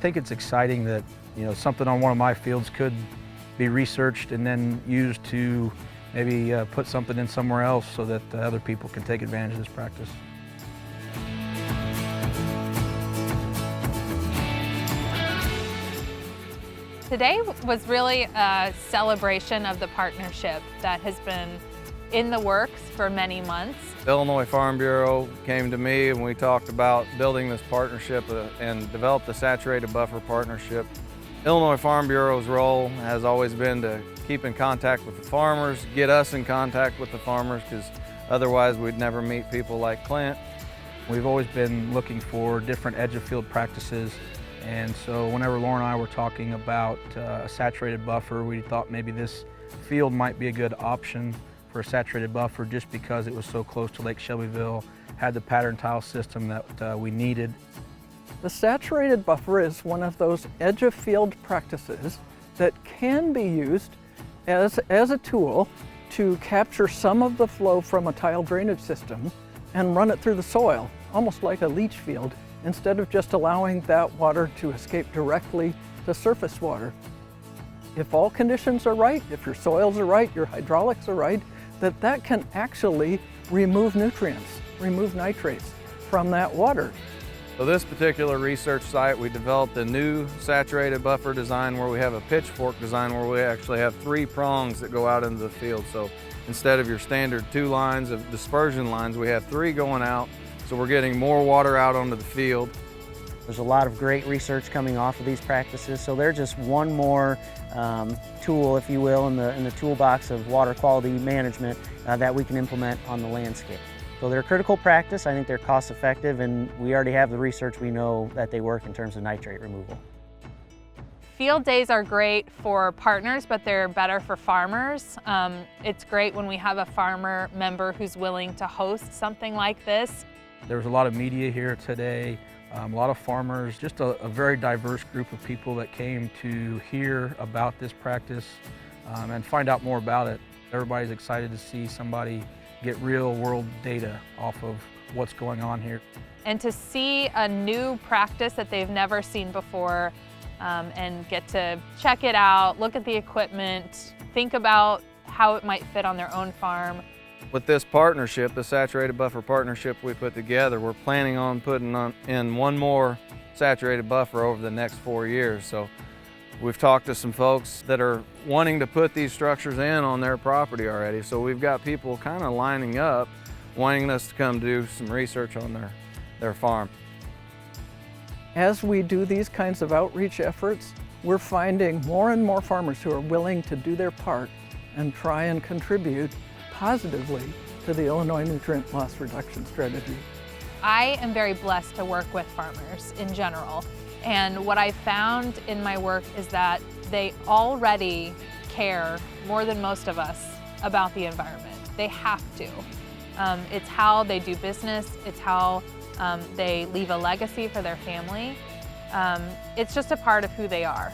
think it's exciting that, something on one of my fields could be researched and then used to maybe put something in somewhere else so that other people can take advantage of this practice. Today was really a celebration of the partnership that has been in the works for many months. The Illinois Farm Bureau came to me and we talked about building this partnership and developed the saturated buffer partnership. Illinois Farm Bureau's role has always been to keep in contact with the farmers, get us in contact with the farmers, because otherwise we'd never meet people like Clint. We've always been looking for different edge of field practices, and so whenever Laura and I were talking about a saturated buffer, we thought maybe this field might be a good option for a saturated buffer just because it was so close to Lake Shelbyville, had the pattern tile system that we needed. The saturated buffer is one of those edge of field practices that can be used as a tool to capture some of the flow from a tile drainage system and run it through the soil, almost like a leach field, instead of just allowing that water to escape directly to surface water. If all conditions are right, if your soils are right, your hydraulics are right, that can actually remove nutrients, remove nitrates from that water. So this particular research site, we developed a new saturated buffer design where we have a pitchfork design where we actually have 3 prongs that go out into the field. So instead of your standard 2 lines of dispersion lines, we have 3 going out. So we're getting more water out onto the field. There's a lot of great research coming off of these practices, so they're just one more tool, if you will, in the toolbox of water quality management that we can implement on the landscape. So they're a critical practice. I think they're cost effective, and we already have the research. We know that they work in terms of nitrate removal. Field days are great for partners, but they're better for farmers. It's great when we have a farmer member who's willing to host something like this. There was a lot of media here today, a lot of farmers, just a very diverse group of people that came to hear about this practice and find out more about it. Everybody's excited to see somebody get real world data off of what's going on here. And to see a new practice that they've never seen before and get to check it out, look at the equipment, think about how it might fit on their own farm. With this partnership, the saturated buffer partnership we put together, we're planning on putting in one more saturated buffer over the next 4 years. So we've talked to some folks that are wanting to put these structures in on their property already. So we've got people kind of lining up, wanting us to come do some research on their farm. As we do these kinds of outreach efforts, we're finding more and more farmers who are willing to do their part and try and contribute positively to the Illinois nutrient loss reduction strategy. I am very blessed to work with farmers in general. And what I found in my work is that they already care more than most of us about the environment. They have to. It's how they do business. It's how they leave a legacy for their family. It's just a part of who they are.